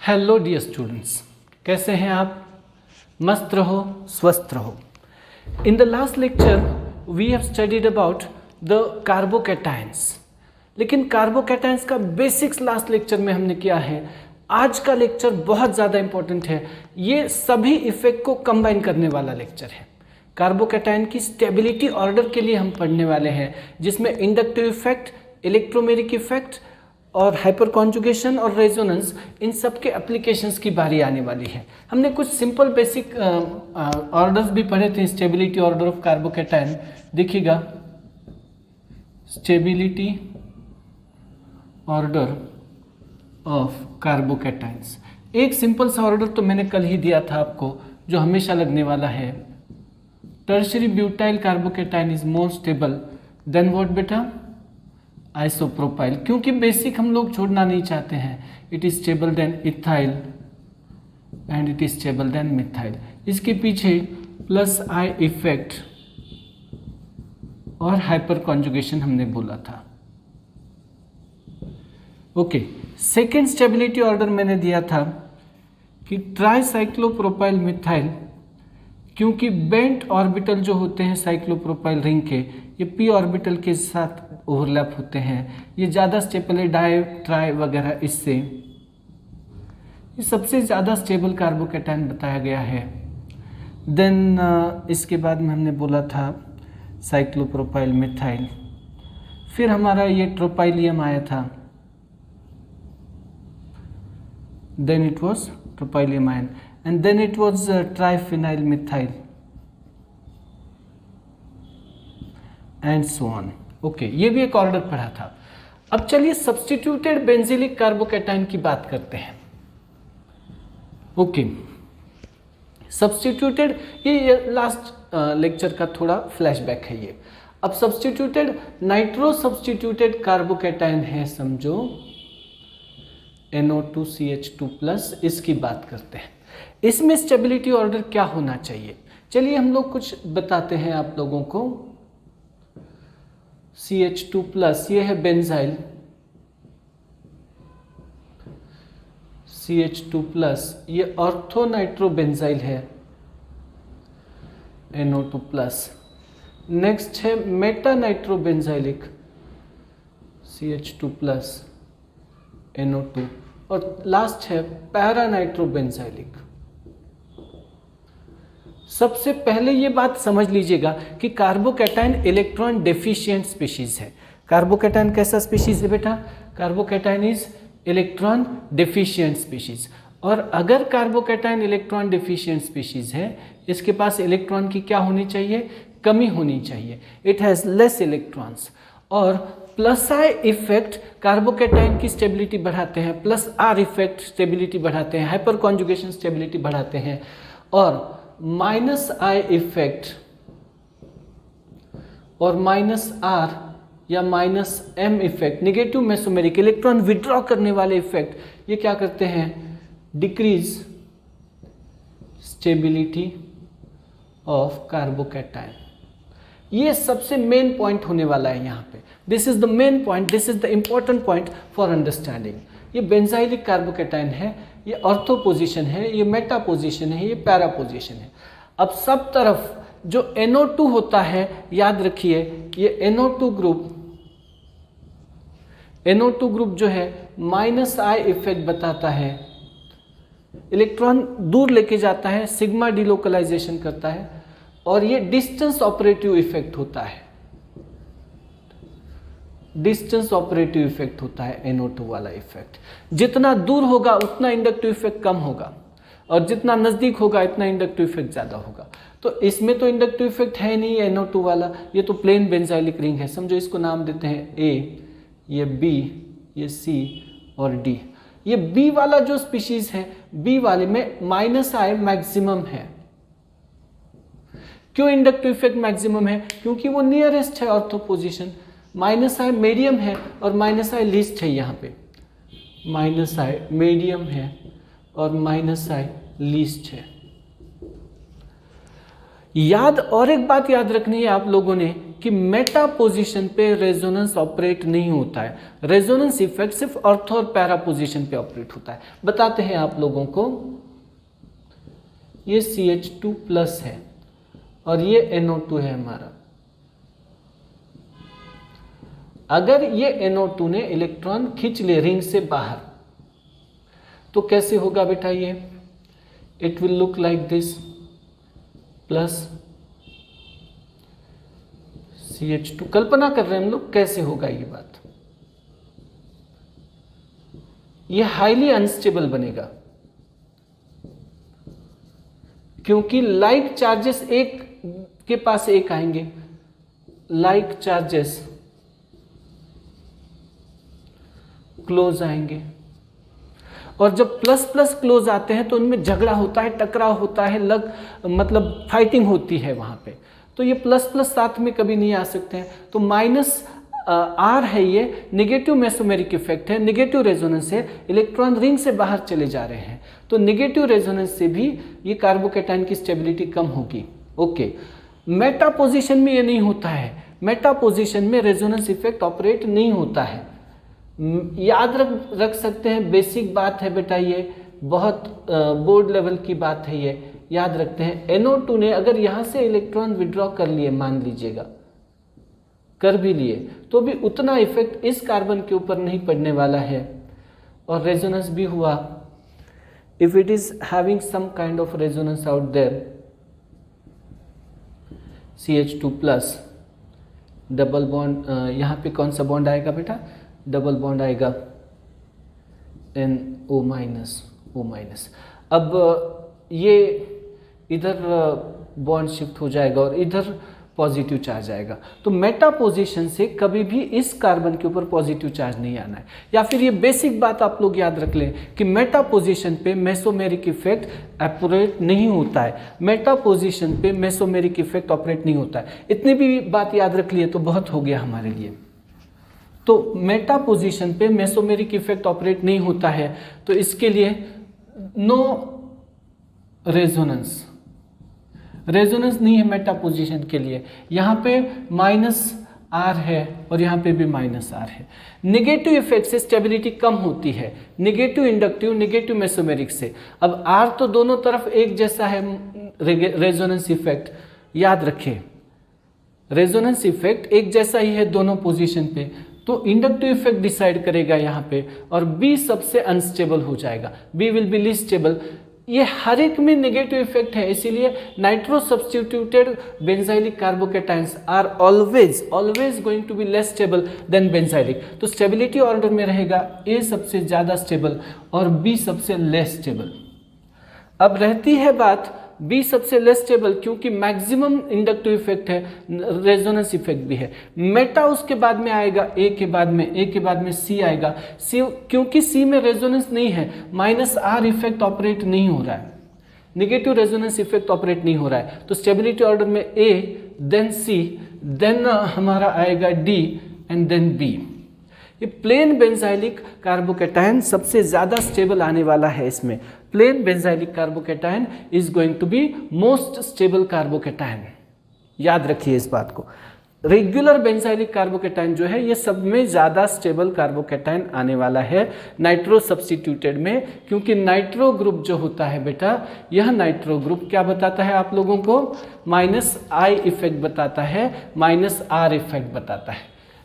Hello dear students, कैसे हैं आप? मस्त रहो, स्वस्थ रहो। In the last lecture we have studied about the carbocations. लेकिन कार्बोकैटायंस का बेसिक्स लास्ट लेक्चर में हमने किया है। आज का लेक्चर बहुत ज़्यादा इंपॉर्टेंट है। ये सभी इफेक्ट को कंबाइन करने वाला लेक्चर है। कार्बोकैटायन की स्टेबिलिटी ऑर्डर के लिए हम पढ़ने वाले हैं, जिसमें इंडक्टिव इफेक्ट, इलेक्ट्रोमेरिक इफेक्ट और हाइपर कॉन्जुगेशन और रेजोनेंस, इन सब के एप्लीकेशंस की बारी आने वाली है। हमने कुछ सिंपल बेसिक ऑर्डर्स भी पढ़े थे। स्टेबिलिटी ऑर्डर ऑफ कार्बोकैटायन देखिएगा, स्टेबिलिटी ऑर्डर ऑफ कार्बोकैटायंस। एक सिंपल सा ऑर्डर तो मैंने कल ही दिया था आपको, जो हमेशा लगने वाला है। Tertiary butyl carbocation is more stable then what बेटा? आइसोप्रोपाइल। क्योंकि बेसिक हम लोग छोड़ना नहीं चाहते हैं। It is stable then ethyl and it is stable then methyl. इसके पीछे प्लस आई इफेक्ट और हाइपर कॉन्जुगेशन हमने बोला था। ओके, सेकेंड स्टेबिलिटी ऑर्डर मैंने दिया था कि ट्राइसाइक्लोप्रोपाइल मिथाइल, क्योंकि बेंट ऑर्बिटल जो होते हैं साइक्लोप्रोपाइल रिंग के, ये पी ऑर्बिटल के साथ ओवरलैप होते हैं। ये ज़्यादा स्टेबल है, डाई ट्राई वगैरह इससे। ये सबसे ज़्यादा स्टेबल कार्बोकैटायन बताया गया है। देन इसके बाद में हमने बोला था साइक्लोप्रोपाइल मिथाइल। फिर हमारा ये ट्रोपाइलियम आया था, then it was tropylium ion and then it was triphenyl methyl and so on. Okay, ये भी एक ऑर्डर पढ़ा था। अब चलिए सब्स्टिट्यूटेड बेंजीलिक कार्बोकैटायन की बात करते हैं। ओके, सब्स्टिट्यूटेड, ये लास्ट लेक्चर का थोड़ा फ्लैशबैक है ये। अब सब्स्टिट्यूटेड नाइट्रो सब्स्टिट्यूटेड कार्बोकैटायन है, समझो NO2CH2+, इसकी बात करते हैं। इसमें स्टेबिलिटी ऑर्डर क्या होना चाहिए? चलिए हम लोग कुछ बताते हैं आप लोगों को। CH2+, ये है बेंजाइल। CH2+, ये ऑर्थोनाइट्रोबेंजाइल है, NO2+। नेक्स्ट है मेटानाइट्रोबेंजाइलिक, CH2+, NO2। और लास्ट है पैरानाइट्रोबेंजाइलिक। सबसे पहले ये बात समझ लीजिएगा कि कार्बोकैटायन इलेक्ट्रॉन डेफिशिएंट स्पीशीज है। कार्बोकैटायन कैसा स्पीशीज है बेटा? Carbocation is electron deficient species. और अगर कार्बोकैटायन इलेक्ट्रॉन डेफिशिएंट स्पीशीज है, इसके पास इलेक्ट्रॉन की क्या होनी चाहिए? कमी होनी चाहिए। It has less electrons. और प्लस आई इफेक्ट कार्बोकैटायन की स्टेबिलिटी बढ़ाते हैं, प्लस आर इफेक्ट स्टेबिलिटी बढ़ाते हैं, हाइपर कॉन्जुगेशन स्टेबिलिटी बढ़ाते हैं। और माइनस आई इफेक्ट और माइनस आर या minus M effect, negative mesomeric electron withdraw करने वाले इफेक्ट, ये क्या करते हैं? Decrease stability of carbocation. ये सबसे मेन पॉइंट होने वाला है यहाँ पे। This is the main point, this is the important point for understanding. ये बेंजाइलिक कार्बोकैटायन है, ये ऑर्थो पोजीशन है, ये मेटा पोजीशन है, ये पैरा पोजीशन है। अब सब तरफ जो NO2 होता है, याद रखिए, ये NO2 ग्रुप जो है माइनस आई इफेक्ट बताता है। इलेक्ट्रॉन दूर लेके जाता है, सिग्मा डिलोकलाइजेशन करता है, और ये डिस्टेंस ऑपरेटिव इफेक्ट होता है। डिस्टेंस ऑपरेटिव इफेक्ट होता है NO2 वाला इफेक्ट। जितना दूर होगा उतना इंडक्टिव इफेक्ट कम होगा, और जितना नजदीक होगा इतना इंडक्टिव इफेक्ट ज्यादा होगा। तो इसमें तो इंडक्टिव इफेक्ट है नहीं NO2 वाला, ये तो प्लेन बेंजाइलिक रिंग है। समझो इसको नाम देते हैं A, ये B, ये C और D। ये B वाला जो स्पीशीज है, B वाले में माइनस आई मैक्सिमम है। क्यों इंडक्टिव इफेक्ट मैक्सिमम है? क्योंकि वो नियरेस्ट है ऑर्थो पोजीशन। माइनस आई मीडियम है और माइनस आई लीस्ट है। यहाँ पे माइनस आई मीडियम है और माइनस आई लीस्ट है। याद, और एक बात याद रखनी है आप लोगों ने कि मेटा पोजीशन पे रेजोनेंस ऑपरेट नहीं होता है। रेजोनेंस इफेक्ट सिर्फ ऑर्थो और पैरा पोजीशन पे ऑपरेट होता है। बताते हैं आप लोगों को, ये CH2 प्लस है और ये NO2 है हमारा। अगर ये NO2 ने इलेक्ट्रॉन खींच ले रिंग से बाहर तो कैसे होगा बेटा? ये it will look like this, plus CH2। कल्पना कर रहे हैं हम लोग कैसे होगा ये बात। ये हाईली अनस्टेबल बनेगा क्योंकि लाइक चार्जेस एक के पास एक आएंगे, लाइक चार्जेस क्लोज आएंगे, और जब प्लस प्लस क्लोज आते हैं तो उनमें झगड़ा होता है, टकराव होता है, मतलब फाइटिंग होती है वहां पे। तो ये प्लस प्लस साथ में कभी नहीं आ सकते हैं। तो माइनस R है, ये नेगेटिव मेसोमेरिक इफेक्ट है, नेगेटिव रेजोनेंस है, इलेक्ट्रॉन रिंग से बाहर चले जा रहे हैं। तो नेगेटिव रेजोनेंस से भी ये कार्बोकैटायन की स्टेबिलिटी कम होगी। ओके, मेटा पोजीशन में ये नहीं होता है। मेटा पोजीशन में रेजोनेंस इफेक्ट ऑपरेट नहीं होता है। याद रख सकते हैं, बेसिक बात है बेटा, ये बहुत बोर्ड लेवल की बात है, ये याद रखते हैं। NO2 ने अगर यहाँ से इलेक्ट्रॉन विड्रॉ कर लिए, मान लीजिएगा कर भी लिए, तो भी उतना इफेक्ट इस कार्बन के ऊपर नहीं पड़ने वाला है। और रेजोनेंस भी हुआ, if it is having some kind of resonance out there, CH2 plus double bond, यहाँ पे कौन सा बॉन्ड आएगा बेटा? डबल बॉन्ड आएगा NO माइनस, O माइनस। अब ये इधर बॉन्ड शिफ्ट हो जाएगा और इधर पॉजिटिव चार्ज आएगा। तो मेटा पोजीशन से कभी भी इस कार्बन के ऊपर पॉजिटिव चार्ज नहीं आना है। या फिर ये बेसिक बात आप लोग याद रख लें कि मेटा पोजीशन पे मेसोमेरिक इफेक्ट ऑपरेट नहीं होता है। मेटा पोजीशन पे मेसोमेरिक इफेक्ट ऑपरेट नहीं होता है। इतनी भी बात याद रख लिए तो बहुत हो गया हमारे लिए। तो मेटा पोजीशन पे मेसोमेरिक इफेक्ट ऑपरेट नहीं होता है, तो इसके लिए नो रेजोनेंस, रेजोनेंस नहीं है मेटा पोजीशन के लिए। यहाँ पे -R है और यहाँ पे भी -R है। नेगेटिव इफेक्ट से स्टेबिलिटी कम होती है, नेगेटिव इंडक्टिव, नेगेटिव मेसोमेरिक से। अब R तो दोनों तरफ एक जैसा है रेजोनेंस इफेक्ट, याद रखें रेजोनेंस इफेक्ट एक जैसा ही है दोनों पोजीशन पे। तो इंडक्टिव इफेक्ट डिसाइड करेगा यहाँ पे, और B सबसे अनस्टेबल हो जाएगा, B will be least stable. ये हर एक में नेगेटिव इफेक्ट है, इसीलिए nitro substituted benzylic carbocations are always going to be less stable than benzylic. तो स्टेबिलिटी ऑर्डर में रहेगा A सबसे ज़्यादा स्टेबल और B सबसे लेस स्टेबल। अब रहती है बात B सबसे लेस स्टेबल, क्योंकि मैक्सिमम इंडक्टिव इफेक्ट है, रेजोनेंस इफेक्ट भी है। मेटा उसके बाद में आएगा, A के बाद में C आएगा। C क्योंकि C में रेजोनेंस नहीं है, -R इफेक्ट ऑपरेट नहीं हो रहा है, नेगेटिव रेजोनेंस इफेक्ट ऑपरेट नहीं हो रहा है। तो स्टेबिलिटी ऑर्डर में A, देन C, देन हमारा आएगा D एंड देन B। ये प्लेन बेंजाइलिक कार्बोकैटायन सबसे ज़्यादा स्टेबल आने वाला है इसमें। Plain benzylic carbocation is going to be most stable carbocation, याद रखिए इस बात को। रेगुलर बेंजाइलिक कार्बोकैटायन जो है ये सब में ज़्यादा स्टेबल कार्बोकैटायन आने वाला है नाइट्रो सब्स्टिट्यूटेड में, क्योंकि नाइट्रो ग्रुप जो होता है बेटा, यह नाइट्रो ग्रुप क्या बताता है आप लोगों को? -I इफेक्ट बताता है, -R इफेक्ट बताता है।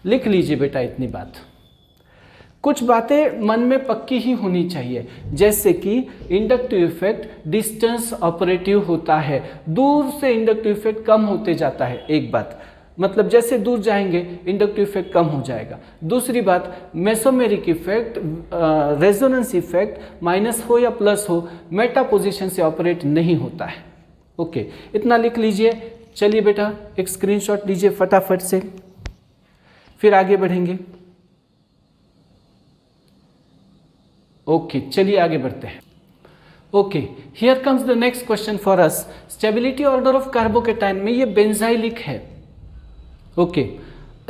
लिख लीजिए बेटा इतनी बात। कुछ बातें मन में पक्की ही होनी चाहिए, जैसे कि इंडक्टिव इफेक्ट डिस्टेंस ऑपरेटिव होता है, दूर से इंडक्टिव इफेक्ट कम होते जाता है। एक बात, मतलब जैसे दूर जाएंगे इंडक्टिव इफेक्ट कम हो जाएगा। दूसरी बात, mesomeric effect, resonance effect minus हो या प्लस हो, मेटा पोजीशन से ऑपरेट नहीं होता है। ओके, इतना लिख लीजिए। चलिए बेटा एक स्क्रीनशॉट लीजिए फटाफट से, फिर आगे बढ़ेंगे। ओके, चलिए आगे बढ़ते हैं। Okay, here comes the next question for us. Stability order of carbocation में ये बेंजाइलिक है। ओके,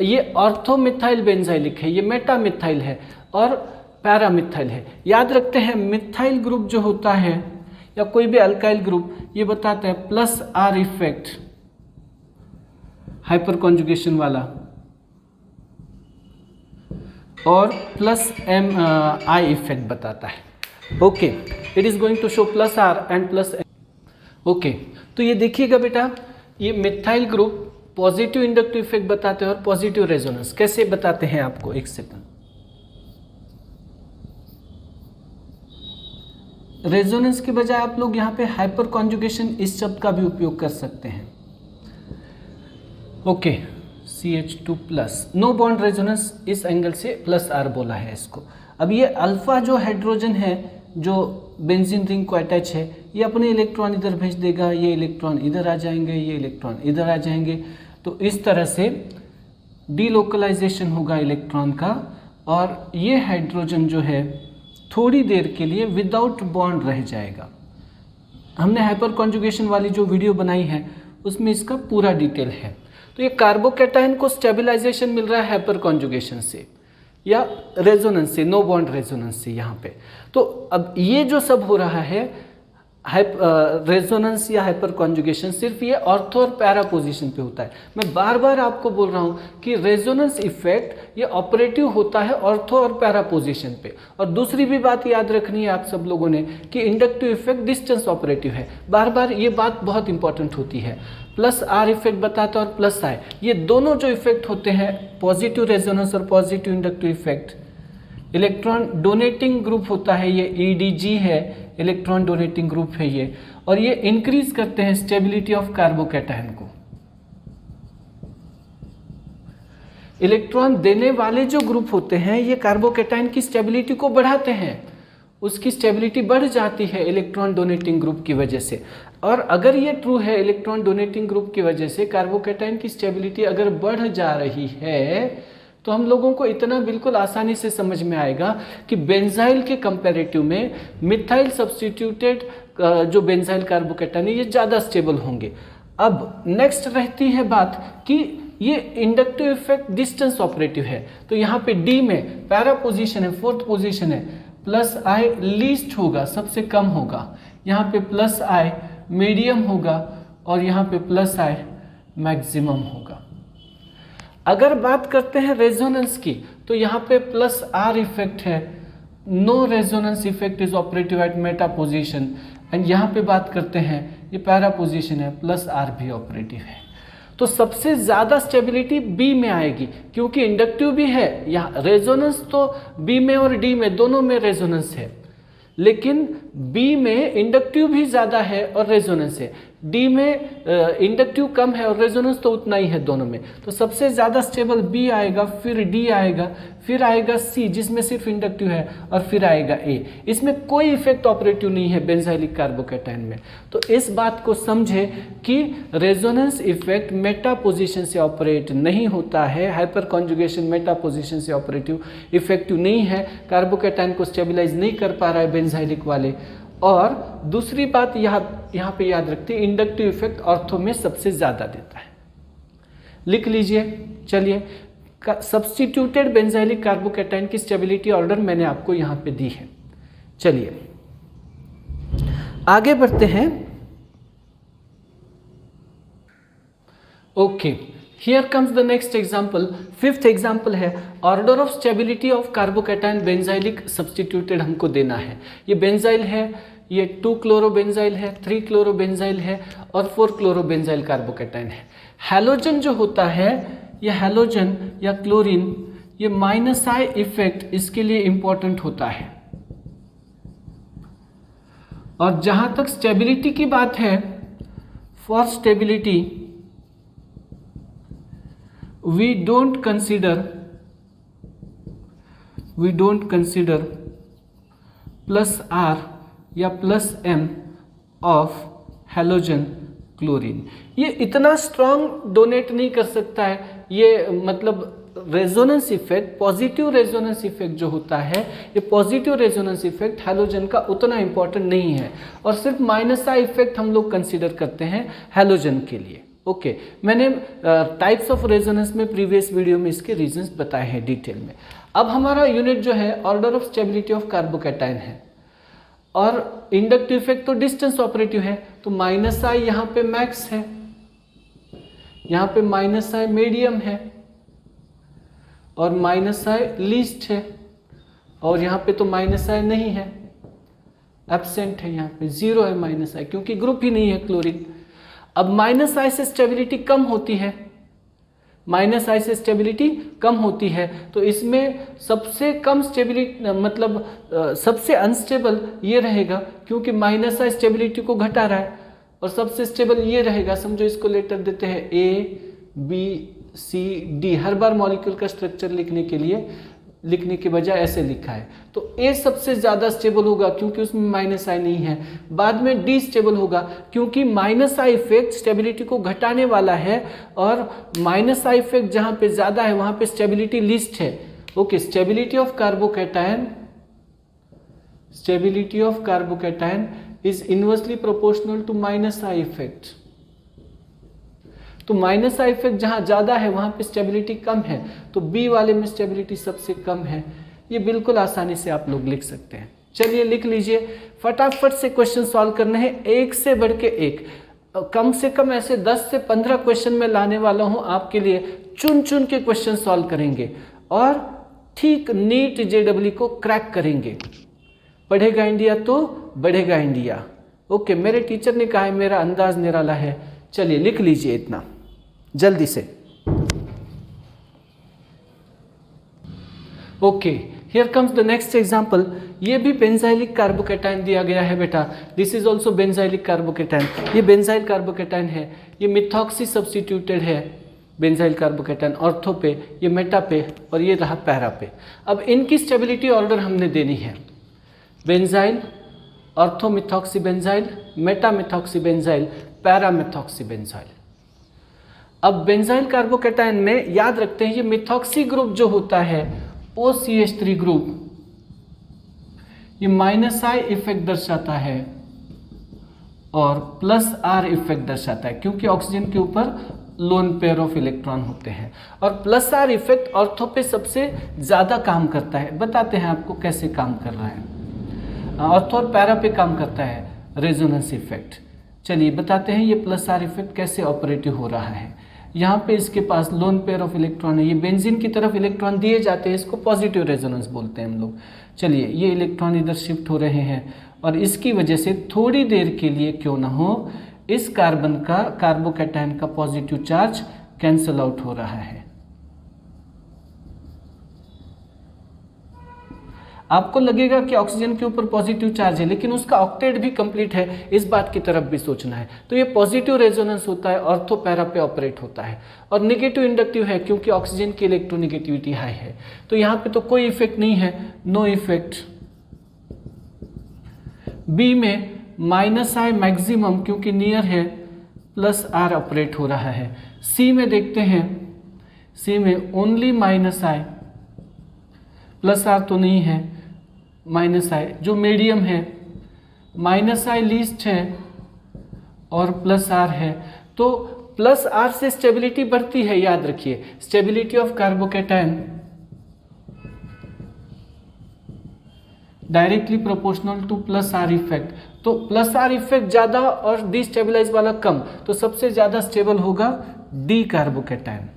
ये ऑर्थोमिथाइल बेंजाइलिक है, ये मेटामिथाइल है और पैरामिथाइल है। याद रखते हैं मिथाइल ग्रुप जो होता है या कोई भी अल्काइल ग्रुप, ये बताता है +R इफेक्ट हाइपर कॉन्जुगेशन वाला, और प्लस एम आई इफेक्ट बताता है। Okay, it is going to show plus R and plus M. Okay, तो ये देखिएगा बेटा, ये methyl group positive inductive effect बताते हैं और पॉजिटिव रेजोनेंस कैसे बताते हैं आपको, एक सेकंड। रेजोनेंस के बजाय आप लोग यहाँ पे हाइपर कॉन्जुगेशन इस शब्द का भी उपयोग कर सकते हैं। Okay, CH2 plus, no bond resonance, इस एंगल से प्लस आर बोला है इसको। अब ये अल्फा जो हाइड्रोजन है जो बेंजीन रिंग को अटैच है, ये अपने इलेक्ट्रॉन इधर भेज देगा, ये इलेक्ट्रॉन इधर आ जाएंगे, ये इलेक्ट्रॉन इधर आ जाएंगे, तो इस तरह से डीलोकलाइजेशन होगा इलेक्ट्रॉन का, और ये हाइड्रोजन जो है थोड़ी देर के लिए विदाउट बॉन्ड रह जाएगा। हमने हाइपर कॉन्जुगेशन वाली जो वीडियो बनाई है उसमें इसका पूरा डिटेल है। तो ये कार्बोकैटायन को स्टेबलाइजेशन मिल रहा है हाइपर कॉन्जुगेशन से या रेजोनेंस से, नो बॉन्ड रेजोनेंस से यहाँ पे। तो अब ये जो सब हो रहा है रेजोनेंस या हाइपर कॉन्जुगेशन, सिर्फ ये ऑर्थो और पैरा पोजीशन पे होता है। मैं बार बार आपको बोल रहा हूँ कि रेजोनेंस इफेक्ट ये ऑपरेटिव होता है ऑर्थो और पैरा पोजीशन पे। और दूसरी भी बात याद रखनी है आप सब लोगों ने कि इंडक्टिव इफेक्ट डिस्टेंस ऑपरेटिव है। बार बार ये बात बहुत इंपॉर्टेंट होती है। प्लस आर इफेक्ट बताता है और प्लस आई, ये दोनों जो इफेक्ट होते हैं, पॉजिटिव रेजोनेंस और positive inductive effect, electron donating group होता है, ये EDG है, इलेक्ट्रॉन डोनेटिंग ग्रुप है ये, और ये इंक्रीज करते हैं स्टेबिलिटी ऑफ कार्बोकैटायन को। इलेक्ट्रॉन देने वाले जो ग्रुप होते हैं ये कार्बोकैटायन की स्टेबिलिटी को बढ़ाते हैं, उसकी स्टेबिलिटी बढ़ जाती है इलेक्ट्रॉन डोनेटिंग ग्रुप की वजह से। और अगर ये ट्रू है, इलेक्ट्रॉन डोनेटिंग ग्रुप की वजह से कार्बोकैटायन की स्टेबिलिटी अगर बढ़ जा रही है, तो हम लोगों को इतना बिल्कुल आसानी से समझ में आएगा कि बेंजाइल के कंपैरेटिव में मिथाइल सब्स्टिट्यूटेड जो बेंजाइल कार्बोकैटायन है ये ज़्यादा स्टेबल होंगे। अब नेक्स्ट रहती है बात कि ये इंडक्टिव इफेक्ट डिस्टेंस ऑपरेटिव है, तो यहाँ पे डी में पैरा पोजीशन है, फोर्थ पोजीशन है, प्लस आई लीस्ट होगा, सबसे कम होगा, यहाँ पे प्लस आई मीडियम होगा, और यहाँ पे प्लस आई मैक्सिमम होगा। अगर बात करते हैं रेजोनेंस की, तो यहाँ पे प्लस आर इफेक्ट है, no resonance effect is operative at meta position, and यहाँ पे बात करते हैं ये पैरा पोजीशन है, प्लस आर भी ऑपरेटिव है। तो सबसे ज़्यादा स्टेबिलिटी बी में आएगी, क्योंकि इंडक्टिव भी है, यहाँ रेजोनेंस तो बी में और डी में दोनों में रेजोनेंस है, लेकिन बी में इंडक्टिव भी ज़्यादा है और रेजोनेंस है, डी में इंडक्टिव कम है और रेजोनेंस तो उतना ही है दोनों में। तो सबसे ज़्यादा स्टेबल बी आएगा, फिर डी आएगा, फिर आएगा सी जिसमें सिर्फ इंडक्टिव है, और फिर आएगा ए। इसमें कोई इफेक्ट ऑपरेटिव नहीं है बेंजाइलिक कार्बोकैटायन में। तो इस बात को समझे कि रेजोनेंस इफेक्ट मेटा पोजीशन से ऑपरेट नहीं होता है, हाइपर कॉन्जुगेशन मेटा पोजीशन से ऑपरेटिव इफेक्टिव नहीं है, कार्बोकैटायन को स्टेबलाइज नहीं कर पा रहा है बेंजाइलिक वाले। और दूसरी बात यहाँ पे याद रखते हैं, इंडक्टिव इफेक्ट ऑर्थो में सबसे ज़्यादा देता है। लिख लीजिए, चलिए, सब्स्टिट्यूटेड बेंजाइलिक कार्बोकैटायन की स्टेबिलिटी ऑर्डर मैंने आपको यहाँ पे दी है। चलिए आगे बढ़ते हैं। Okay, here comes the next example, fifth example है, order of stability of carbocation benzylic substituted हमको देना है। ये बेंजाइल है, ये 2 क्लोरोबेंजाइल है, 3 क्लोरोबेंजाइल है और 4 क्लोरोबेंजाइल कार्बोकैटायन है। हैलोजन जो होता है, ये हैलोजन या क्लोरीन, ये माइनस आई इफेक्ट इसके लिए इंपॉर्टेंट होता है। और जहां तक स्टेबिलिटी की बात है, for stability we don't consider plus R या plus M of halogen chlorine. ये इतना स्ट्रॉन्ग डोनेट नहीं कर सकता है, ये मतलब resonance effect, positive resonance effect जो होता है, ये पॉजिटिव रेजोनेंस इफेक्ट हैलोजन का उतना इंपॉर्टेंट नहीं है, और सिर्फ माइनस आई इफेक्ट हम लोग कंसिडर करते हैं हैलोजन के लिए। ओके, मैंने टाइप्स ऑफ रेजोनेंस में प्रीवियस वीडियो में इसके रीजंस बताए हैं डिटेल में। अब हमारा यूनिट जो है order of stability of carbocation है, और इंडक्टिव इफेक्ट तो डिस्टेंस ऑपरेटिव है, तो माइनस आई यहाँ पे मैक्स है, यहाँ पे माइनस आई मीडियम है और माइनस आई लीस्ट है, और यहाँ पे तो माइनस आई नहीं है, एब्सेंट है, यहाँ पे जीरो है माइनस आई, क्योंकि ग्रुप ही नहीं है क्लोरीन। अब माइनस आई से स्टेबिलिटी कम होती है, माइनस आई से स्टेबिलिटी कम होती है, तो इसमें सबसे कम स्टेबिलिटी मतलब सबसे अनस्टेबल ये रहेगा, क्योंकि माइनस आई स्टेबिलिटी को घटा रहा है, और सबसे स्टेबल ये रहेगा। समझो इसको लेटर देते हैं ए बी सी डी, हर बार मॉलिक्यूल का स्ट्रक्चर लिखने के बजाय ऐसे लिखा है, तो ए सबसे ज़्यादा स्टेबल होगा क्योंकि उसमें माइनस आई नहीं है। बाद में डी स्टेबल होगा क्योंकि माइनस आई इफेक्ट स्टेबिलिटी को घटाने वाला है, और माइनस आई इफेक्ट जहाँ पे ज़्यादा है वहाँ पे स्टेबिलिटी लीस्ट है। Okay, stability of carbocation is inversely proportional to minus I effect. तो माइनस आई इफेक्ट जहाँ ज़्यादा है वहाँ पे स्टेबिलिटी कम है, तो बी वाले में स्टेबिलिटी सबसे कम है। ये बिल्कुल आसानी से आप लोग लिख सकते हैं। चलिए लिख लीजिए, फटाफट से क्वेश्चन सॉल्व करने हैं, एक से बढ़ के एक, कम से कम ऐसे 10 से 15 क्वेश्चन में लाने वाला हूँ आपके लिए। चुन चुन के क्वेश्चन सॉल्व करेंगे और ठीक नीट जेडब्ल्यू को क्रैक करेंगे। पढ़ेगा इंडिया तो बढ़ेगा इंडिया। ओके, मेरे टीचर ने कहा है मेरा अंदाज निराला है। चलिए लिख लीजिए इतना जल्दी से। Okay, here comes the next example. ये भी बेंजाइलिक कार्बोकैटायन दिया गया है बेटा। This is also benzylic carbocation. ये बेंजाइल कार्बोकैटायन है, ये मिथॉक्सी सब्स्टिट्यूटेड है बेंजाइल कार्बोकैटायन, ऑर्थो पे, ये मेटा पे, और ये रहा पैरा पे। अब इनकी स्टेबिलिटी ऑर्डर हमने देनी है, benzyl, ortho methoxy benzyl, Meta methoxy benzyl, para methoxy benzyl. अब बेंजाइल कार्बोकैटायन में याद रखते हैं ये मिथॉक्सी ग्रुप जो होता है OCH3 ग्रुप, ये माइनस आई इफेक्ट दर्शाता है और प्लस आर इफेक्ट दर्शाता है, क्योंकि ऑक्सीजन के ऊपर लोन पेयर ऑफ इलेक्ट्रॉन होते हैं। और प्लस आर इफेक्ट ऑर्थो पे सबसे ज़्यादा काम करता है। बताते हैं आपको कैसे काम कर रहा है। ऑर्थो और पैरा पे काम करता है रेजोनेंस इफेक्ट। चलिए बताते हैं ये प्लस आर इफेक्ट कैसे ऑपरेटिव हो रहा है। यहाँ पे इसके पास लोन पेयर ऑफ इलेक्ट्रॉन है, ये बेंजीन की तरफ इलेक्ट्रॉन दिए जाते हैं, इसको पॉजिटिव रेजोनेंस बोलते हैं हम लोग। चलिए ये इलेक्ट्रॉन इधर शिफ्ट हो रहे हैं और इसकी वजह से थोड़ी देर के लिए क्यों ना हो इस कार्बन का, कार्बोकैटायन का पॉजिटिव चार्ज कैंसल आउट हो रहा है। आपको लगेगा कि ऑक्सीजन के ऊपर पॉजिटिव चार्ज है, लेकिन उसका ऑक्टेट भी कंप्लीट है, इस बात की तरफ भी सोचना है। तो ये पॉजिटिव रेजोनेंस होता है, ऑर्थो पैरा पे ऑपरेट होता है। और नेगेटिव इंडक्टिव है क्योंकि ऑक्सीजन की इलेक्ट्रोनेगेटिविटी हाई है। तो यहाँ पे तो कोई इफेक्ट नहीं है, नो इफेक्ट। बी में माइनस आई मैक्सिमम क्योंकि नियर है, प्लस आर ऑपरेट हो रहा है। सी में देखते हैं, सी में only minus I, plus R तो नहीं है, माइनस आई जो मीडियम है, माइनस आई लीस्ट है और प्लस आर है। तो प्लस आर से स्टेबिलिटी बढ़ती है, याद रखिए। Stability of carbocation directly proportional two plus R effect. तो प्लस आर इफेक्ट ज़्यादा और डिस्टेबलाइज वाला कम, तो सबसे ज़्यादा स्टेबल होगा D carbocation.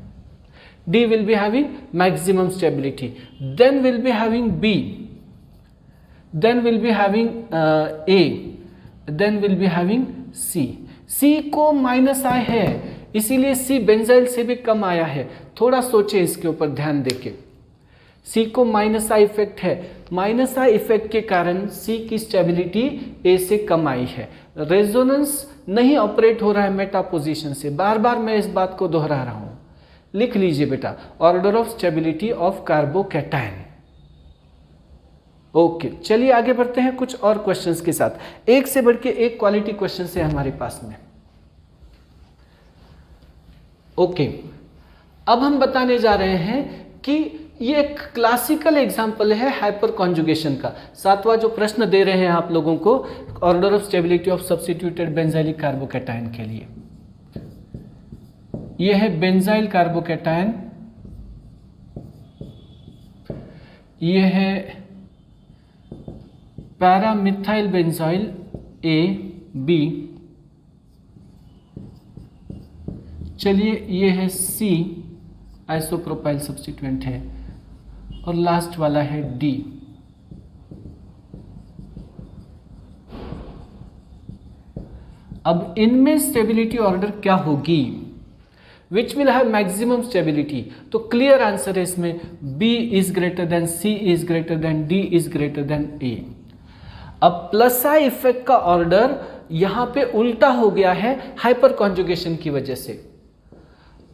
D will be having maximum stability, then will be having B, then will be having A, then will be having C. C को minus आई है, इसीलिए C बेंजाइल से भी कम आया है। थोड़ा सोचे इसके ऊपर ध्यान देके। C को माइनस आई इफेक्ट है, माइनस आई इफेक्ट के कारण C की स्टेबिलिटी A से कम आई है। रेजोनेंस नहीं ऑपरेट हो रहा है मेटा पोजीशन से। बार बार मैं इस बात को दोहरा रहा हूँ। लिख लीजिए बेटा, order of stability of carbocation. Okay, चलिए आगे बढ़ते हैं कुछ और क्वेश्चंस के साथ। एक से बढ़ के एक क्वालिटी क्वेश्चन है हमारे पास में। ओके, अब हम बताने जा रहे हैं कि ये एक क्लासिकल एग्जाम्पल है हाइपर कॉन्जुगेशन का। 7वां जो प्रश्न दे रहे हैं आप लोगों को, order of stability of substituted benzylic carbocation के लिए। यह है बेंजाइल कार्बोकैटायन, यह है पैरामिथाइल बेंजाइल A B। चलिए ये है C, आइसोप्रोपाइल सब्स्टिट्यूएंट है, और लास्ट वाला है D। अब इनमें स्टेबिलिटी ऑर्डर क्या होगी? Which will have maximum stability? तो क्लियर आंसर है इसमें B is greater than C is greater than D is greater than A। अब प्लस आई इफेक्ट का ऑर्डर यहां पे उल्टा हो गया है हाइपर कॉन्जुगेशन की वजह से।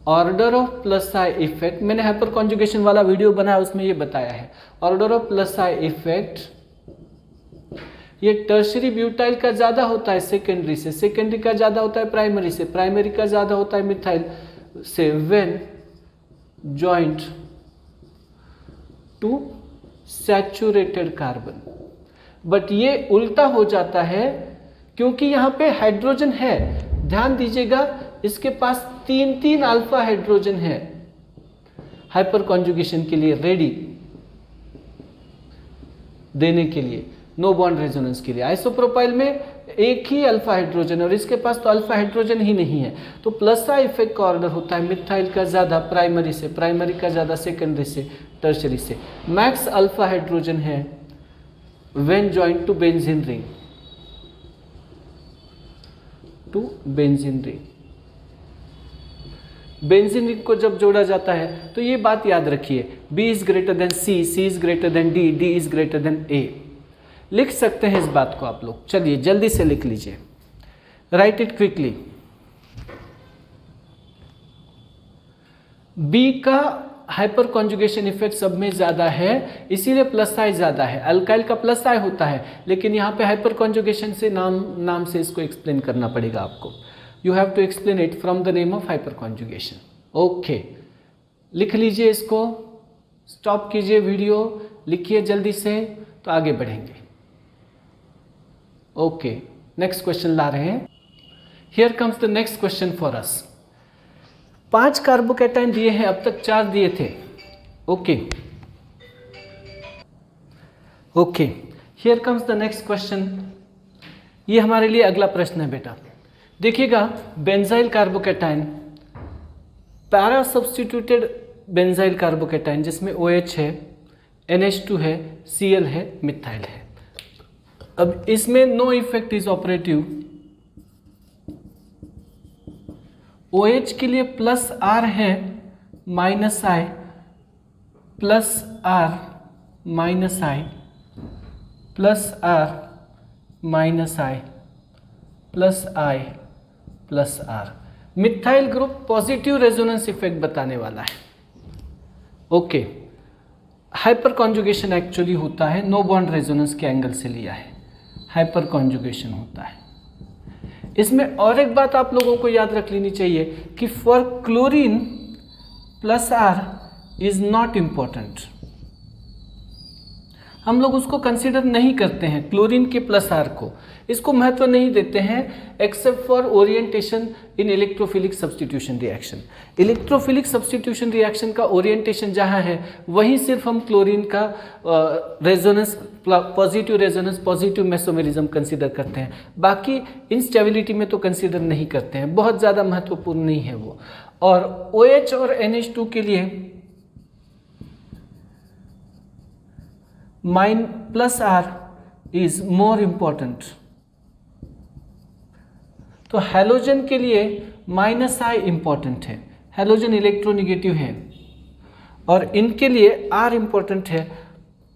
Order of plus I effect, मैंने हाइपर कॉन्जुगेशन वाला वीडियो बनाया उसमें ये बताया है। Order of plus I effect ये टर्शरी ब्यूटाइल का ज्यादा होता है सेकेंडरी से, सेकेंडरी का ज्यादा होता है प्राइमरी से, प्राइमरी का ज्यादा होता है मिथाइल से, when joint to saturated carbon. But ये उल्टा हो जाता है क्योंकि यहां पे हाइड्रोजन है, ध्यान दीजिएगा इसके पास 3 अल्फा हाइड्रोजन है हाइपर कॉन्जुगेशन के लिए रेडी देने के लिए, नो बॉन्ड रेजोनेंस के लिए। आइसोप्रोपाइल में एक ही अल्फा हाइड्रोजन और इसके पास तो अल्फा हाइड्रोजन ही नहीं है। तो प्लस आई इफेक्ट का ऑर्डर होता है मिथाइल का ज्यादा प्राइमरी से, प्राइमरी का ज्यादा सेकेंडरी से, टर्शरी से। मैक्स अल्फा हाइड्रोजन है when joint to benzene ring, to benzene ring. Benzene ring को जब जोड़ा जाता है तो ये बात याद रखिए, B is greater than C, C is greater than D, D is greater than A। लिख सकते हैं इस बात को आप लोग, चलिए जल्दी से लिख लीजिए, राइट इट क्विकली। B का हाइपर कॉन्जुगेशन इफेक्ट सब में ज्यादा है, इसीलिए प्लस आई ज्यादा है। अल्काइल का प्लस आई होता है, लेकिन यहाँ पे हाइपर कॉन्जुगेशन से नाम से इसको एक्सप्लेन करना पड़ेगा आपको। You have to explain it from the name of hyperconjugation. Okay, लिख लीजिए इसको, स्टॉप कीजिए वीडियो, लिखिए जल्दी से, तो आगे बढ़ेंगे। ओके, नेक्स्ट क्वेश्चन ला रहे हैं। Here comes the next question for us. 5 carbocation दिए हैं, अब तक 4 दिए थे। Okay okay, here comes the next question. ये हमारे लिए अगला प्रश्न है बेटा। देखिएगा, benzyl carbocation, para substituted benzyl carbocation जिसमें OH है, NH2 है, Cl है, मिथाइल है। अब इसमें no effect is operative. OH के लिए प्लस R है, minus I, plus R minus I, plus R minus I, plus I plus R। Methyl group positive resonance effect बताने वाला है। ओके, हाइपर कॉन्जुगेशन एक्चुअली होता है, नो बॉन्ड रेजोनेंस के angle से लिया है, हाइपर कॉन्जुगेशन होता है। इसमें और एक बात आप लोगों को याद रख लेनी चाहिए कि for chlorine plus R is not important. हम लोग उसको कंसीडर नहीं करते हैं, क्लोरीन के प्लस R को, इसको महत्व नहीं देते हैं except for orientation in electrophilic substitution reaction. Electrophilic substitution reaction का ओरिएंटेशन जहां है वहीं सिर्फ हम क्लोरीन का resonance, positive resonance, positive mesomerism consider करते हैं। बाकी इंस्टेबिलिटी में तो कंसीडर नहीं करते हैं, बहुत ज़्यादा महत्वपूर्ण नहीं है वो। और OH और NH2 के लिए plus R is more important. तो हैलोजन के लिए माइनस I इम्पॉर्टेंट है, हैलोजन इलेक्ट्रोनिगेटिव है, और इनके लिए R इम्पॉर्टेंट है।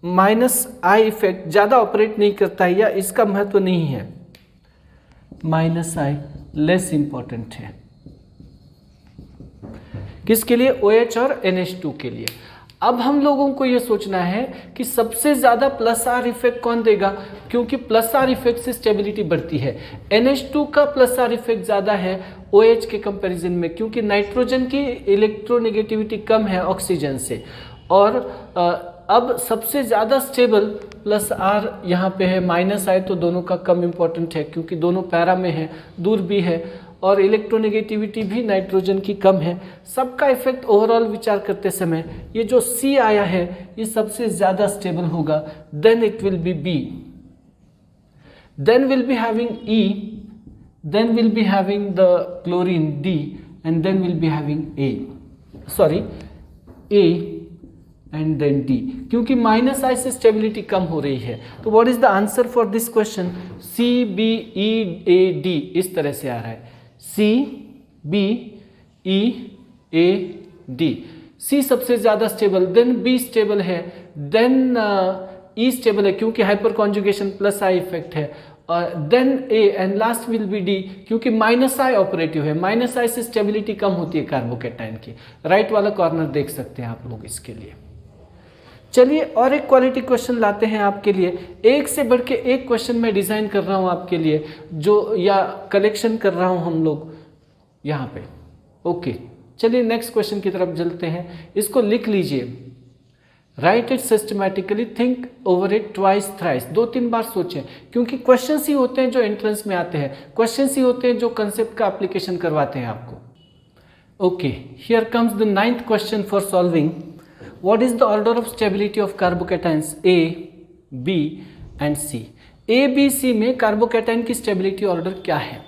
माइनस I इफेक्ट ज़्यादा ऑपरेट नहीं करता है या इसका महत्व नहीं है, माइनस I लेस इम्पॉर्टेंट है। किसके लिए? OH और NH2 के लिए। अब हम लोगों को यह सोचना है कि सबसे ज्यादा प्लस R इफेक्ट कौन देगा, क्योंकि प्लस R इफेक्ट से स्टेबिलिटी बढ़ती है। NH2 का प्लस R इफेक्ट ज्यादा है OH के कंपैरिजन में, क्योंकि नाइट्रोजन की इलेक्ट्रोनेगेटिविटी कम है ऑक्सीजन से। और अब सबसे ज्यादा स्टेबल प्लस R यहाँ पे है, माइनस I तो दोनों का कम इम्पोर्टेंट है क्योंकि दोनों पैरा में है, दूर भी है, और इलेक्ट्रोनेगेटिविटी भी नाइट्रोजन की कम है। सबका इफेक्ट ओवरऑल विचार करते समय ये जो C आया है ये सबसे ज्यादा स्टेबल होगा। Then it will be B, then will be having E, then will be having the chlorine D, and then we'll be having A and then D, क्योंकि माइनस आई से स्टेबिलिटी कम हो रही है। तो what is the answer for this question? C B E A D इस तरह से आ रहा है, C B E A D। C सबसे ज्यादा स्टेबल, देन B स्टेबल है, देन E स्टेबल है क्योंकि hyperconjugation plus I effect है, then A and last will be D क्योंकि माइनस आई ऑपरेटिव है। माइनस आई से स्टेबिलिटी कम होती है कार्बोकैटायन की। राइट वाला कॉर्नर देख सकते हैं आप लोग इसके लिए। चलिए और एक क्वालिटी क्वेश्चन लाते हैं आपके लिए। एक से बढ़ के एक क्वेश्चन मैं डिजाइन कर रहा हूं आपके लिए, जो या कलेक्शन कर रहा हूं हम लोग यहाँ पे। ओके, चलिए नेक्स्ट क्वेश्चन की तरफ चलते हैं। इसको लिख लीजिए, right it systematically, think over it twice thrice, 2-3 बार सोचें, क्योंकि क्वेश्चंस ही होते हैं जो एंट्रेंस में आते हैं, क्वेश्चंस ही होते हैं जो कंसेप्ट का एप्लीकेशन करवाते हैं आपको। Okay, here comes the 9th question for solving. What is the order of stability of carbocations A, B and C? A, B, C में कार्बोकैटायन की स्टेबिलिटी ऑर्डर क्या है?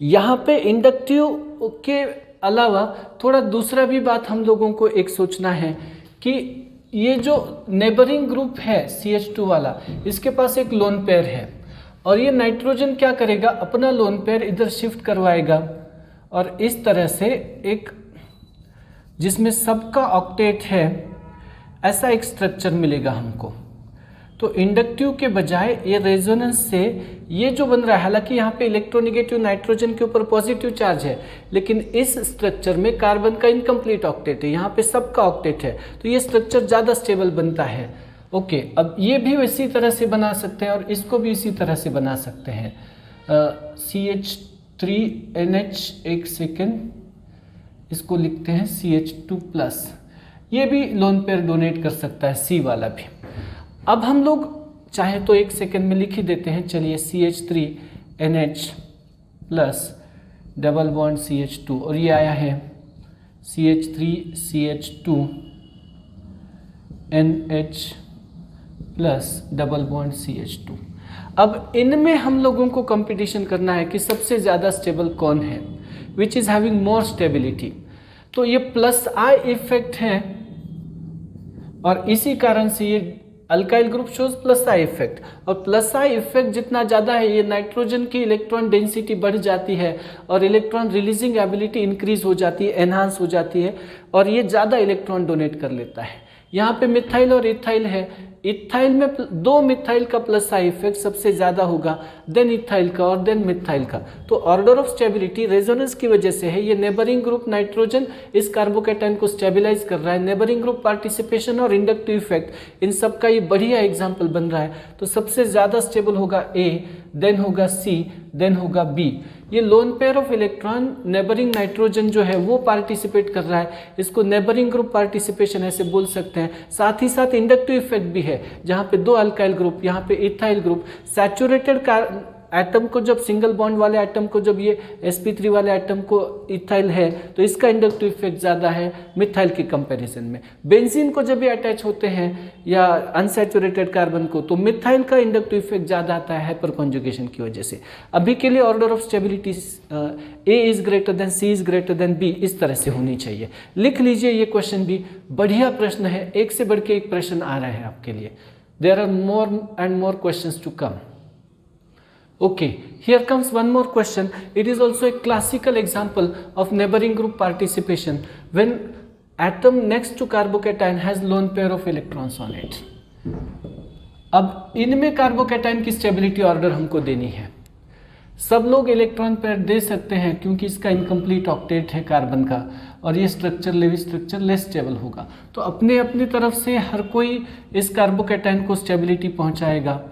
यहाँ पे इंडक्टिव के अलावा थोड़ा दूसरा भी बात हम लोगों को एक सोचना है कि ये जो नेबरिंग ग्रुप है CH2 वाला, इसके पास एक लोन पेयर है और ये नाइट्रोजन क्या करेगा, अपना लोन पेयर इधर शिफ्ट करवाएगा और इस तरह से एक जिसमें सबका ऑक्टेट है ऐसा एक स्ट्रक्चर मिलेगा हमको। तो इंडक्टिव के बजाय ये रेजोनेंस से ये जो बन रहा है, हालांकि यहाँ पे इलेक्ट्रोनेगेटिव नाइट्रोजन के ऊपर पॉजिटिव चार्ज है, लेकिन इस स्ट्रक्चर में कार्बन का इनकम्प्लीट ऑक्टेट है, यहाँ पे सबका ऑक्टेट है, तो ये स्ट्रक्चर ज़्यादा स्टेबल बनता है। ओके, अब ये भी इसी तरह से बना सकते हैं और इसको भी इसी तरह से बना सकते हैं। CH3NH, एक सेकेंड, इसको लिखते हैं CH2+, ये भी लोन पेयर डोनेट कर सकता है, C वाला भी। अब हम लोग चाहे तो एक सेकेंड में लिख ही देते हैं, चलिए CH3NH plus double bond CH2 और ये आया है CH3CH2NH plus double bond CH2। अब इनमें हम लोगों को कंपटीशन करना है कि सबसे ज़्यादा स्टेबल कौन है, which is having more stability. तो ये प्लस आई इफेक्ट है और इसी कारण से ये alkyl group shows plus I effect, और प्लस आई इफेक्ट जितना ज़्यादा है ये नाइट्रोजन की इलेक्ट्रॉन डेंसिटी बढ़ जाती है और इलेक्ट्रॉन रिलीजिंग एबिलिटी इंक्रीज हो जाती है, एनहांस हो जाती है और ये ज़्यादा इलेक्ट्रॉन डोनेट कर लेता है। यहाँ पे मिथाइल और इथाइल है, इथाइल में 2 मिथाइल का प्लस आई इफेक्ट सबसे ज़्यादा होगा, देन इथाइल का और देन मिथाइल का। तो ऑर्डर ऑफ स्टेबिलिटी रेजोनेंस की वजह से है। ये नेबरिंग ग्रुप नाइट्रोजन इस कार्बोकैटायन को स्टेबिलाईज कर रहा है, नेबरिंग ग्रुप पार्टिसिपेशन और इंडक्टिव इफेक्ट, इन सब का ये बढ़िया एग्जाम्पल बन रहा है। तो सबसे ज़्यादा स्टेबल होगा A, देन होगा C, देन होगा B। ये lone pair of electron neighbouring nitrogen जो है वो पार्टिसिपेट कर रहा है, इसको नेबरिंग ग्रुप पार्टिसिपेशन ऐसे बोल सकते हैं। साथ ही साथ इंडक्टिव इफेक्ट भी है, जहाँ पे 2 अल्काइल ग्रुप, यहाँ पे इथाइल ग्रुप, सैचुरेटेड एटम को जब सिंगल बॉन्ड वाले एटम को जब ये sp3 वाले एटम को इथाइल है तो इसका इंडक्टिव इफेक्ट ज़्यादा है मिथाइल के कंपैरिजन में। बेंजीन को जब ये अटैच होते हैं या अनसैचुरेटेड कार्बन को तो मिथाइल का इंडक्टिव इफेक्ट ज़्यादा आता है हाइपर कॉन्जुगेशन की वजह से। अभी के लिए order of stability A is greater than C is greater than B इस तरह से होनी चाहिए। लिख लीजिए, ये क्वेश्चन भी बढ़िया प्रश्न है, एक से बढ़ के एक प्रश्न आ रहा है आपके लिए। There are more and more questions to come. Okay, here comes one more question. It is also a classical example of neighboring group participation when atom next to carbocation has lone pair of electrons on it. अब इनमें carbocation की stability order हमको देनी है। सब लोग electron pair दे सकते हैं क्योंकि इसका इनकम्प्लीट ऑक्टेट है कार्बन का और ये structure Lewis structure less stable होगा। तो अपने अपनी तरफ से हर कोई इस कार्बोकैटायन को स्टेबिलिटी पहुंचाएगा,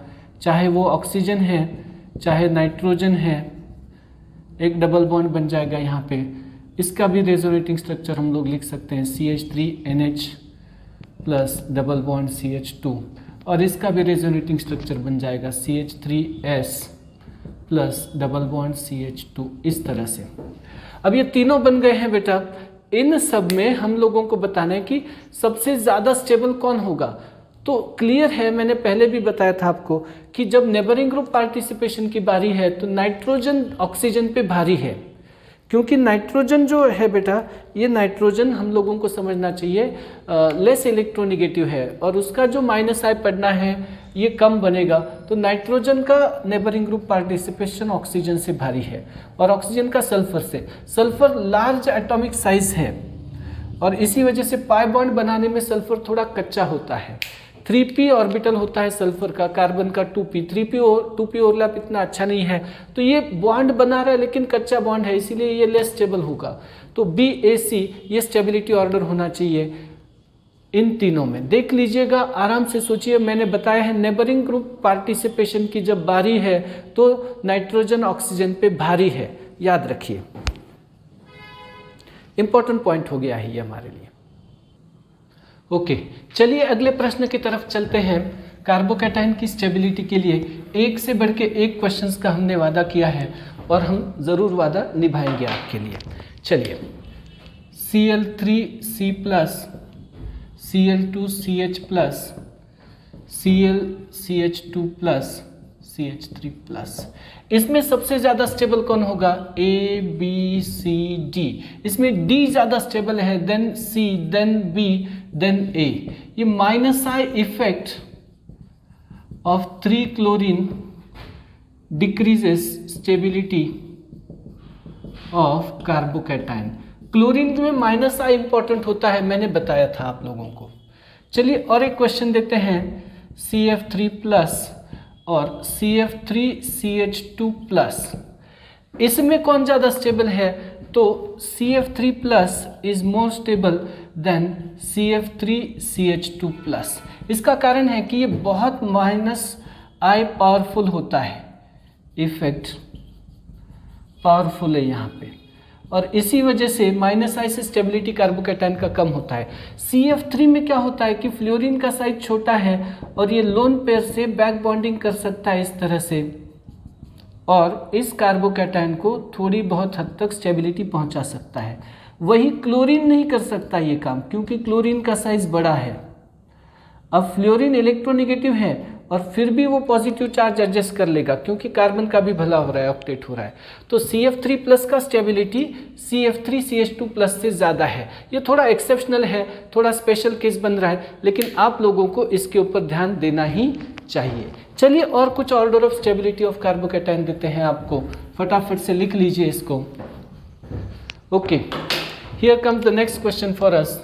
चाहे वो ऑक्सीजन है चाहे नाइट्रोजन है। एक डबल बॉन्ड बन जाएगा यहाँ पे, इसका भी रेजोनेटिंग स्ट्रक्चर हम लोग लिख सकते हैं CH3NH plus double bond CH2 और इसका भी रेजोनेटिंग स्ट्रक्चर बन जाएगा CH3S plus double bond CH2 इस तरह से। अब ये तीनों बन गए हैं बेटा, इन सब में हम लोगों को बताना है कि सबसे ज़्यादा स्टेबल कौन होगा। तो क्लियर है, मैंने पहले भी बताया था आपको कि जब नेबरिंग ग्रुप पार्टिसिपेशन की बारी है तो नाइट्रोजन ऑक्सीजन पे भारी है क्योंकि नाइट्रोजन जो है बेटा, ये नाइट्रोजन हम लोगों को समझना चाहिए लेस इलेक्ट्रोनिगेटिव है और उसका जो माइनस आई पढ़ना है ये कम बनेगा। तो नाइट्रोजन का नेबरिंग ग्रुप पार्टिसिपेशन ऑक्सीजन से भारी है और ऑक्सीजन का सल्फर से। सल्फर लार्ज एटॉमिक साइज है और इसी वजह से पाई बॉन्ड बनाने में सल्फर थोड़ा कच्चा होता है। 3p ऑर्बिटल होता है सल्फर का, कार्बन का 2p, 3p और 2p ओवरलैप इतना अच्छा नहीं है, तो ये बॉन्ड बना रहा है लेकिन कच्चा बॉन्ड है, इसीलिए ये लेस स्टेबल होगा। तो BAC ये स्टेबिलिटी ऑर्डर होना चाहिए इन तीनों में। देख लीजिएगा, आराम से सोचिए, मैंने बताया है नेबरिंग ग्रुप पार्टिसिपेशन की जब बारी है तो नाइट्रोजन ऑक्सीजन पे भारी है, याद रखिए, इंपॉर्टेंट पॉइंट हो गया है ये हमारे लिए। ओके, चलिए अगले प्रश्न की तरफ चलते हैं। कार्बोकैटायन की स्टेबिलिटी के लिए एक से बढ़ के एक क्वेश्चंस का हमने वादा किया है और हम ज़रूर वादा निभाएंगे आपके लिए। चलिए, Cl3C+, Cl2CH+, ClCH2+, CH3+, इसमें सबसे ज़्यादा स्टेबल कौन होगा? A, B, C, D। इसमें D ज़्यादा स्टेबल है, then C, then B, then A। ये -I effect of 3 chlorine decreases stability of carbocation. Chlorine में -I इंपॉर्टेंट होता है, मैंने बताया था आप लोगों को। चलिए और एक क्वेश्चन देते हैं, CF3+ और CF3CH2+, इसमें कौन ज़्यादा स्टेबल है? तो CF3+ is more stable then CF3CH2+। इसका कारण है कि ये बहुत -I पावरफुल होता है, इफेक्ट पावरफुल है यहाँ पे, और इसी वजह से -I से स्टेबिलिटी कार्बोकैटायन का कम होता है। CF3 में क्या होता है कि फ्लोरीन का साइज छोटा है और ये लोन पेयर से बैक बॉन्डिंग कर सकता है इस तरह से, और इस कार्बोकैटायन को थोड़ी बहुत हद तक स्टेबिलिटी पहुंचा सकता है। वही क्लोरीन नहीं कर सकता ये काम, क्योंकि क्लोरीन का साइज बड़ा है। अब फ्लोरीन इलेक्ट्रोनेगेटिव है और फिर भी वो पॉजिटिव चार्ज एडजस्ट कर लेगा, क्योंकि कार्बन का भी भला हो रहा है, ऑक्टेट हो रहा है। तो CF3+ का स्टेबिलिटी CF3CH2+ से ज़्यादा है। ये थोड़ा एक्सेप्शनल है, थोड़ा स्पेशल केस बन रहा है, लेकिन आप लोगों को इसके ऊपर ध्यान देना ही चाहिए। चलिए और कुछ order of stability of carbocation देते हैं आपको, फटाफट से लिख लीजिए इसको। Okay, here comes the next question for us.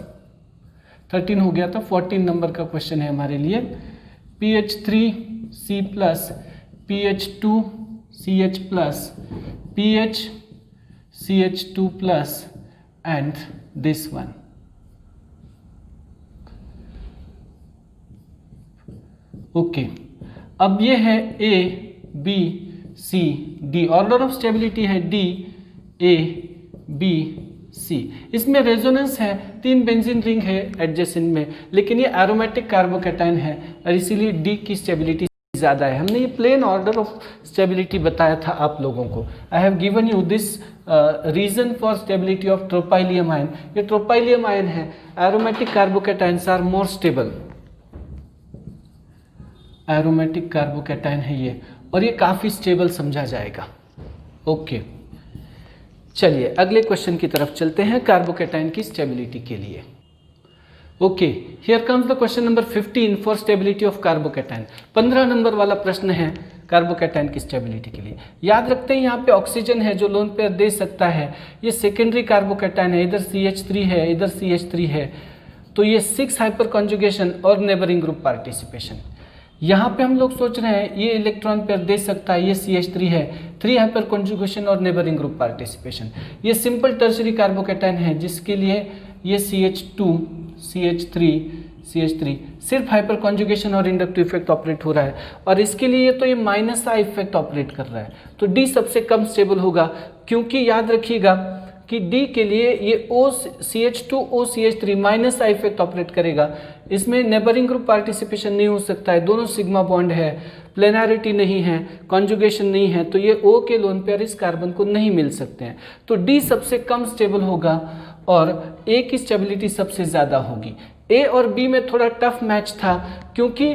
13 हो गया था, 14 नंबर का क्वेश्चन है हमारे लिए। PH3C+, PH2CH+, PHCH2+ and this one. Okay, अब ये है A, B, C, D। Order of stability है D, A, B, C। इसमें रेजोनेंस है, 3 बेंजीन रिंग है एडजेसेंट में, लेकिन ये एरोमेटिक कार्बोकैटायन है और इसीलिए D की स्टेबिलिटी ज़्यादा है। हमने ये प्लेन ऑर्डर ऑफ स्टेबिलिटी बताया था आप लोगों को। I have given you this reason for stability of tropylium ion. ये ट्रोपाइलियम आयन है, aromatic carbocations are more stable. Aromatic carbocation है ये, और ये काफ़ी स्टेबल समझा जाएगा। ओके, चलिए अगले क्वेश्चन की तरफ चलते हैं कार्बोकैटायन की स्टेबिलिटी के लिए। Okay, here comes the question number 15 for stability of carbocation. 15 number वाला प्रश्न है कार्बोकैटायन की स्टेबिलिटी के लिए। याद रखते हैं यहाँ पे ऑक्सीजन है जो लोन पेयर दे सकता है, ये सेकेंडरी कार्बोकैटायन है, इधर CH3 है, इधर CH3 है, तो ये 6 हाइपर कॉन्जुगेशन और नेबरिंग ग्रुप पार्टिसिपेशन। यहाँ पे हम लोग सोच रहे हैं ये इलेक्ट्रॉन पेयर दे सकता है, ये CH3 है, 3 हाइपर कॉन्जुगेशन और नेबरिंग ग्रुप पार्टिसिपेशन। ये सिंपल टर्शरी कार्बोकैटायन है जिसके लिए ये CH2, CH3, CH3 सिर्फ हाइपर कॉन्जुगेशन और इंडक्टिव इफेक्ट ऑपरेट हो रहा है, और इसके लिए तो ये -I इफेक्ट ऑपरेट कर रहा है। तो D सबसे कम स्टेबल होगा, क्योंकि याद रखिएगा कि D के लिए ये CH2O CH3 -I effect operate करेगा। इसमें नेबरिंग ग्रुप पार्टिसिपेशन नहीं हो सकता है, दोनों सिग्मा बॉन्ड है, प्लेनारिटी नहीं है, कॉन्जुगेशन नहीं है, तो ये O के लोन पेयर इस कार्बन को नहीं मिल सकते हैं। तो D सबसे कम स्टेबल होगा और A की स्टेबिलिटी सबसे ज़्यादा होगी। A और B में थोड़ा टफ मैच था, क्योंकि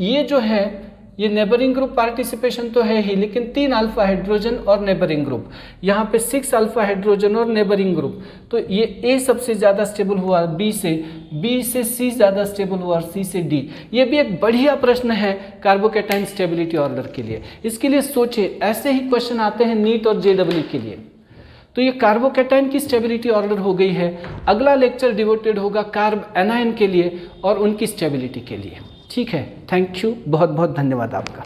ये जो है ये नेबरिंग ग्रुप पार्टिसिपेशन तो है ही, लेकिन 3 अल्फा हाइड्रोजन और नेबरिंग ग्रुप, यहाँ पे 6 अल्फा हाइड्रोजन और नेबरिंग ग्रुप, तो ये ए सबसे ज़्यादा स्टेबल हुआ बी से सी ज़्यादा स्टेबल हुआ सी से डी। ये भी एक बढ़िया प्रश्न है कार्बोकैटायन स्टेबिलिटी ऑर्डर के लिए। इसके लिए सोचिए, ऐसे ही क्वेश्चन आते हैं नीट और जेडब्ल्यू के लिए। तो ये कार्बोकैटायन की स्टेबिलिटी ऑर्डर हो गई है। अगला लेक्चर डिवोटेड होगा कार्ब एनायन के लिए और उनकी स्टेबिलिटी के लिए। ठीक है, थैंक यू, बहुत बहुत धन्यवाद आपका।